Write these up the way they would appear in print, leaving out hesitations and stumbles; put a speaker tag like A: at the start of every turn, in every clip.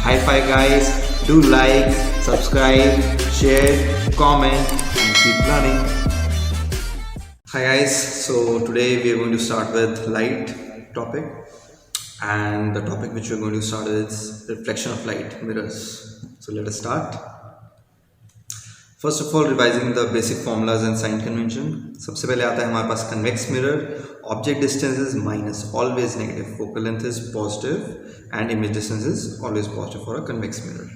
A: high five guys. Do like, subscribe, share, comment and keep learning. Hi guys, so today we are going to start with light topic, and the topic which we are going to start is reflection of light, mirrors. So let us start. First of all revising the basic formulas and sign convention. सबसे पहले आता है हमारे पास convex mirror. Object distance is minus, always negative. Focal length is positive and image distance is always positive for a convex mirror.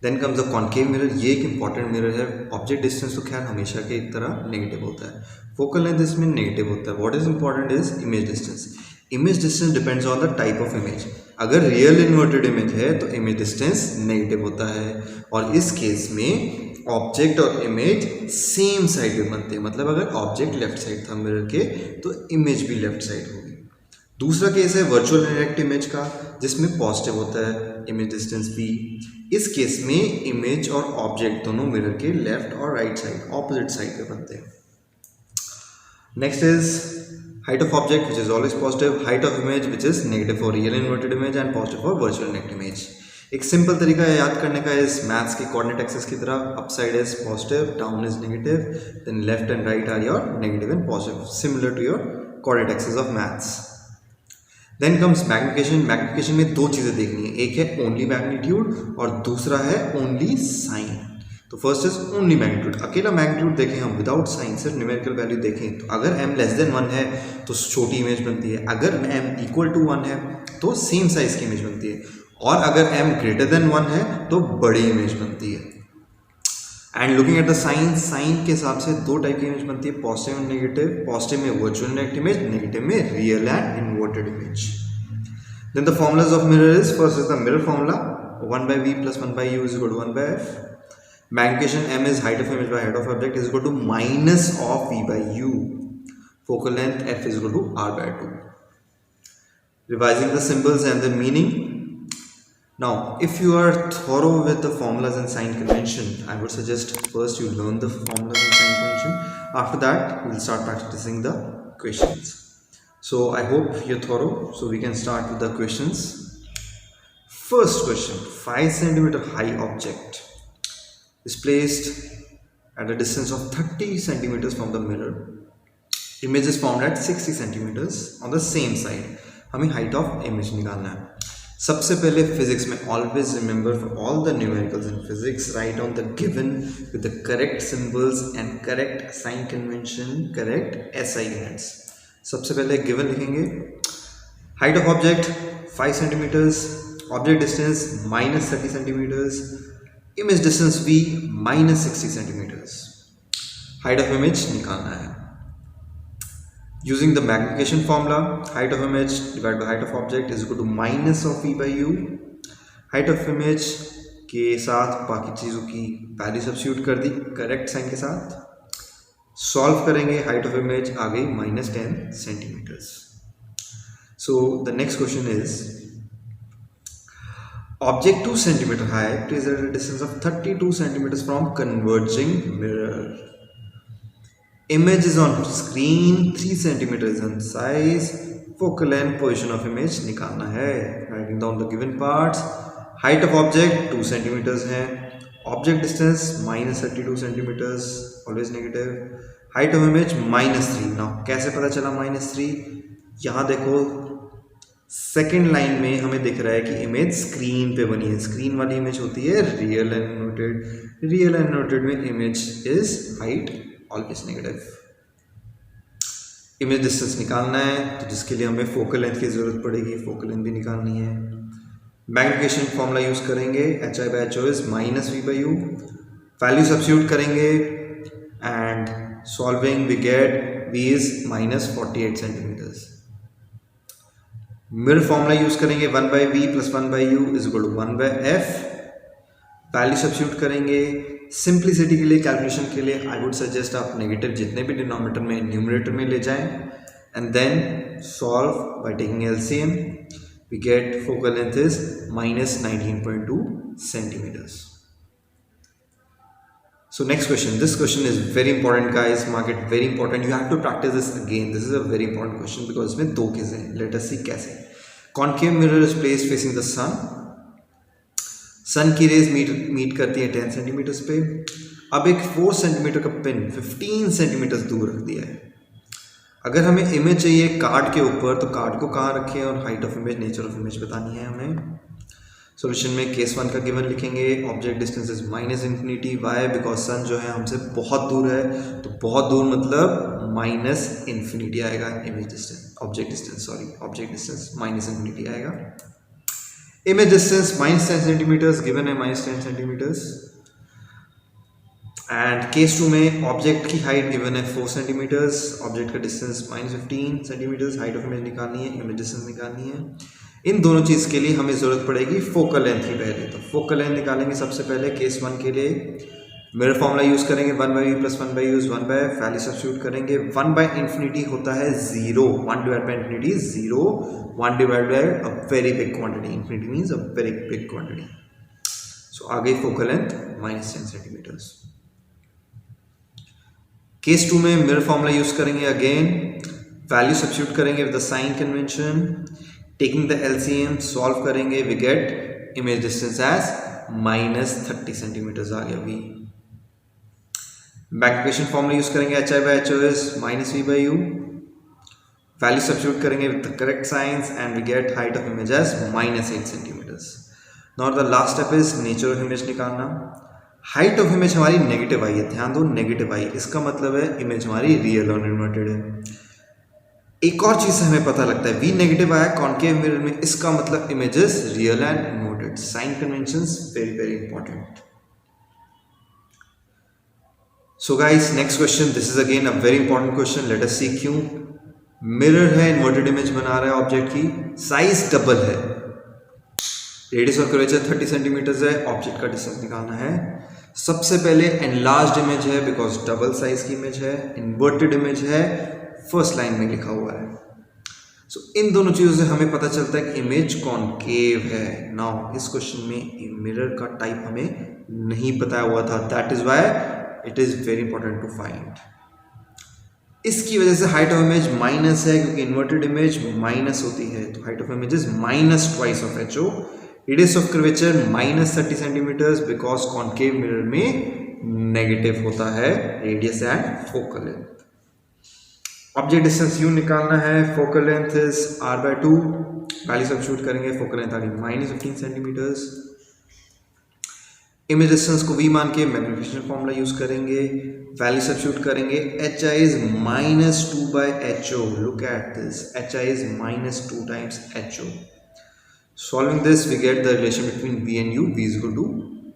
A: Then comes the concave mirror. ये एक important mirror है. Object distance तो खैर हमेशा की तरह negative होता है. फोकल लेंथ इसमें नेगेटिव होता है. What is important is image distance. Image distance depends on the type of image. अगर रियल इन्वर्टेड इमेज है तो इमेज डिस्टेंस नेगेटिव होता है, और इस केस में ऑब्जेक्ट और इमेज सेम साइड पे बनते हैं. मतलब अगर ऑब्जेक्ट लेफ्ट साइड था मिरर के तो इमेज भी लेफ्ट साइड होगी. दूसरा केस है वर्चुअल डायरेक्ट इमेज का, जिसमें पॉजिटिव होता है इमेज डिस्टेंस भी. इस केस में इमेज और ऑब्जेक्ट दोनों मिरर के लेफ्ट और राइट साइड ऑपोजिट साइड पे बनते हैं. Next is height of object which is always positive, height of image which is negative for real inverted image and positive for virtual direct image. एक simple तरीका है याद करने का इस मैथ्स के कोऑर्डिनेट एक्सिस की तरह. Up side is positive, down is negative, then left and right are your negative and positive, similar to your coordinate axis of maths. Then comes magnification. Magnification में दो चीज़ें देखनी है. एक है ओनली मैग्नीट्यूड और दूसरा है ओनली साइन. तो फर्स्ट इज ओनली मैग्नीट्यूड. अकेला मैग्नीट्यूड देखें हम विदाउट साइन, सिर्फ न्यूमेरिकल वैल्यू देखें तो अगर m लेस देन 1 है तो छोटी इमेज बनती है. अगर m इक्वल टू 1 है तो सेम साइज की इमेज बनती है, और अगर m ग्रेटर देन 1 है तो बड़ी इमेज बनती है. And looking at the sign, sign के हिसाब से दो टाइप की इमेज बनती है, पॉजिटिव एंड नेगेटिव. पॉजिटिव में वर्चुअल डायरेक्ट इमेज, नेगेटिव में real and inverted image. Then the formulas of mirror is, first is the mirror formula 1/v + 1/u is equal to 1/f. Magnification m is height of image by height of object is equal to minus of v by u. Focal length f is equal to r/2. Revising the symbols and the meaning. Now, if you are thorough with the formulas and sign convention, I would suggest first you learn the formulas and sign convention. After that, we'll start practicing the questions. So I hope you're thorough. So we can start with the questions. First question: 5 centimeter high object is placed at a distance of 30 centimeters from the mirror. Image is found at 60 centimeters on the same side. हमें height of image निकालना है. सबसे पहले physics में always remember for all the numericals in physics, write down the given with the correct symbols and correct sign convention, correct SI units. सबसे पहले given लिखेंगे. Height of object 5 centimeters, object distance minus 30 centimeters, image distance v minus 60 centimeters. Height of image निकालना है. Using the magnification formula, height of image divided by height of object is equal to minus of v by u. Height of image के साथ बाकी चीज़ों की value substitute कर the correct sign के साथ. सॉल्व करेंगे, height of image आ गई minus 10 centimeters. So the next question is, object 2 centimeter high placed at a distance of 32 centimeters from converging mirror. Image is on screen, 3 centimeters in size. Focal length, position of image निकालना है. Writing down the given parts. Height of object 2 centimeters है. Object distance minus 32 centimeters, always negative. Height of image minus 3. Now कैसे पता चला minus 3? यहाँ देखो second line में हमें दिख रहा है कि इमेज स्क्रीन पे बनी है. स्क्रीन वाली इमेज होती है real and inverted. Real and inverted में image is height always negative. Image distance निकालना है तो जिसके लिए हमें फोकल लेंथ की जरूरत पड़ेगी. फोकल लेंथ भी निकालनी है. मैग्निफिकेशन फॉर्मूला यूज करेंगे. hi/ho is minus v by u. Value substitute करेंगे and solving we get v is minus 48 centimetres. Mirror formula use करेंगे. 1/v + 1/u is equal to 1/f. Value substitute करेंगे. Simplicity के लिए, calculation के लिए I would suggest आप negative जितने भी डिनोमिनेटर में न्यूमरेटर में ले जाएं and then solve by taking LCM. We get focal length is minus 19.2 centimeters. So next question. This question is very important, guys. Mark it very important. You have to practice this again. This is a very important question because इसमें दो case हैं. Let us see कैसे. Concave mirror is placed facing the sun. सन की raise meet करती है 10 centimetres पे। अब एक 4 सेंटीमीटर का पिन 15 सेंटीमीटर्स दूर रख दिया है। अगर हमें इमेज चाहिए कार्ड के ऊपर, तो कार्ड को कहाँ रखें और height of image, nature of image बतानी है हमें। सॉल्यूशन में केस 1 का गिवन लिखेंगे, object distance is -minus infinity. Why? Because sun जो है हमसे बहुत दूर है, तो बहुत दूर मतलब -इन्फिनिटी आएगा image distance, object distance -infinity आएगा। इमेज डिस्टेंस -10 सेंटीमीटर्स गिवन है, -10 सेंटीमीटर्स। एंड केस 2 में ऑब्जेक्ट की हाइट गिवन है 4 सेंटीमीटर्स, ऑब्जेक्ट का distance -15 centimetres, height of image निकालनी है, इमेज डिस्टेंस निकालनी है। इन दोनों चीज़ के लिए हमें ज़रूरत पड़ेगी फोकल लेंथ की पहले। तो फोकल लेंथ निकालेंगे सबसे पहले केस 1 के लिए। मिरर फॉर्मूला यूज़ करेंगे 1/v + 1/u 1/f, value substitute करेंगे। 1/∞ होता है 0, 1/∞ 0, 1/ a very big quantity, infinity means a very big quantity. So आ गई फोकल लेंथ -10 सेंटीमीटर्स। केस 2 में मिरर फॉर्मूला यूज करेंगे, अगेन वैल्यू सब्स्टिट्यूट करेंगे with the sign convention, taking the LCM solve करेंगे, we get image distance as -30 centimetres आ गया। We magnification formula use करेंगे, HI/HO is -v/u, value substitute करेंगे with the correct signs and we get height of image as -8 centimetres. Now the last step is nature of image निकालना। Height of image हमारी negative आई है, ध्यान दो negative आई, इसका मतलब है इमेज हमारी रियल और इन्वर्टेड है। एक और चीज हमें पता लगता है, वी नेगेटिव आया कॉनकेव मिरर में, इसका मतलब image is real and inverted. Sign conventions very very important. So guys next question, this is again a very important question, let us see क्यों। मिरर है, इन्वर्टेड इमेज बना रहा है ऑब्जेक्ट की, साइज डबल है, रेडियस और कर्वेचर 30 सेंटीमीटर्स है, object का डिस्टेंस निकालना है। सबसे पहले एनलार्ज्ड इमेज है बिकॉज डबल साइज की इमेज है, इन्वर्टेड इमेज है, फर्स्ट लाइन में लिखा हुआ है। सो इन दोनों चीजों से हमें पता चलता है कि इमेज कॉनकेव है। नाउ इस क्वेश्चन में मिरर का टाइप हमें नहीं बताया हुआ था, that is why it is very important to find. इसकी वजह से हाइट ऑफ इमेज माइनस है, क्योंकि इन्वर्टेड इमेज माइनस होती है, तो height of image is -2 of HO। Radius of curvature -30 centimetres because concave mirror में नेगेटिव होता है radius and focal length. Object distance u निकालना है, focal length is r/2, value substitute करेंगे, फोकल लेंथ आ गई -15 सेंटीमीटर्स। इमेज डिस्टेंस को v मान के मैग्निफिकेशन फॉर्मूला यूज करेंगे, वैल्यू सब्स्टिट्यूट करेंगे, HI is -2/HO, look at this, HI is -2 times HO। Solving this, we get the relation between V and U. V is equal to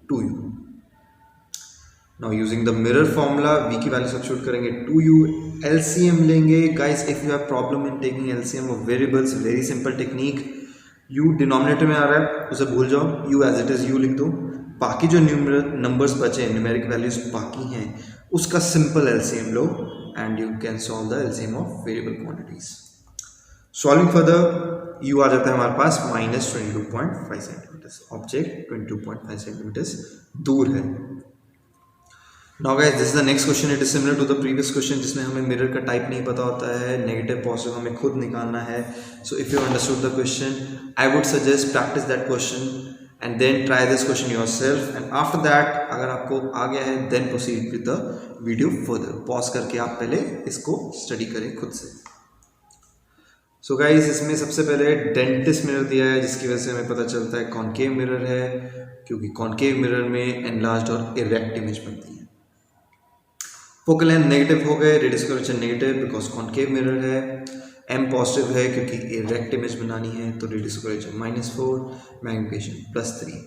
A: 2U. Now using the mirror formula, V की value substitute करेंगे 2U, LCM लेंगे। Guys, if you have problem in taking LCM of variables, very simple technique. U denominator में आ रहा है, उसे भूल जाओ, U as it is U लिख दो। बाकी जो नंबर्स बचे, न्यूमेरिक वैल्यूज बाकी हैं, उसका simple LCM low and you can solve the LCM of variable quantities. Solving further, U आ जाता है हमारे पास -22.5 सेंटीमीटर्स, ऑब्जेक्ट 22.5 सेंटीमीटर्स दूर है। Now guys this is the next question, it is similar to the previous question जिसमें हमें mirror का type नहीं पता होता है, नेगेटिव पॉजिटिव हमें खुद निकालना है। So if you understood the question, I would suggest practice that question and then try this question yourself, and after that अगर आपको आ गया है then proceed with the video further. Pause करके आप पहले इसको स्टडी करें खुद से। सो गाइस इसमें सबसे पहले डेंटिस्ट मिरर दिया है, जिसकी वजह से हमें पता चलता है कॉनकेव मिरर है, क्योंकि कॉनकेव मिरर में एनलार्ज्ड और इरेक्ट इमेज बनती है। फोकल लेंथ नेगेटिव हो गए, radius curvature negative because concave mirror है, M पॉजिटिव है क्योंकि इरेक्ट इमेज बनानी है, तो radius curvature -4, magnification +3,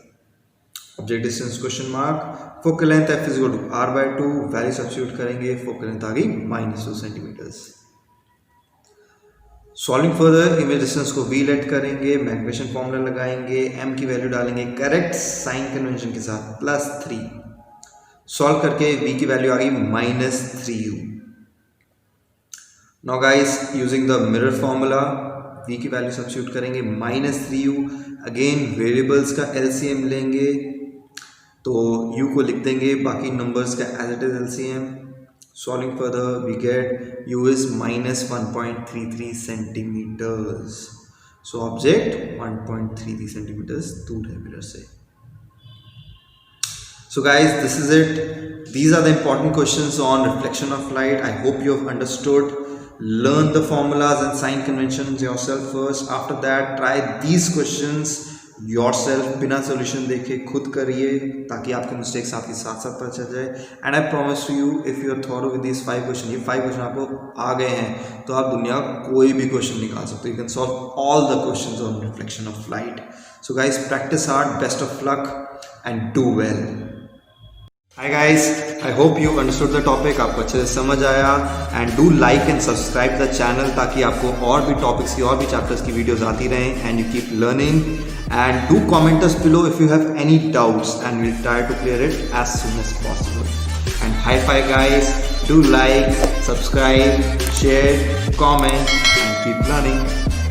A: object distance question mark, focal length F is equal to r/2, value substitute करेंगे, फोकल लेंथ आ गई -2 centimetres. Solving further, image distance को V लेट करेंगे, मैग्निफिकेशन फॉर्मूला लगाएंगे, M की वैल्यू डालेंगे करेक्ट साइन कन्वेंशन के साथ +3, सॉल्व करके V की वैल्यू आ गई -3U। Now guys using the mirror formula, V की वैल्यू सब्स्टिट्यूट करेंगे -3U, अगेन वेरिएबल्स का LCM लेंगे, तो U को लिख देंगे, बाकी नंबर्स का as it is LCM। Solving further, we get U is -1.33 centimeters. So object 1.33 centimeters दूर है मिरर से। So guys, this is it. These are the important questions on reflection of light. I hope you have understood. Learn the formulas and sign conventions yourself first. After that, try these questions yourself, बिना solution देखे खुद करिए, ताकि आपके mistakes आपके साथ साथ पता चल जाए. And I promise to you, if you are thorough with these 5 questions, ये 5 question आपको आ गए हैं, तो आप दुनिया का कोई भी question निकाल सकते हो. You can solve all the questions on reflection of light. So guys, practice hard, best of luck and do well. Hi guys, I hope you understood the topic, आपको अच्छे से समझ आया. And do like and subscribe the channel ताकि आपको और भी topics की और भी chapters की videos आती रहें and you keep learning. And do comment us below if you have any doubts and we'll try to clear it as soon as possible. And high five guys, do like, subscribe, share, comment and keep learning.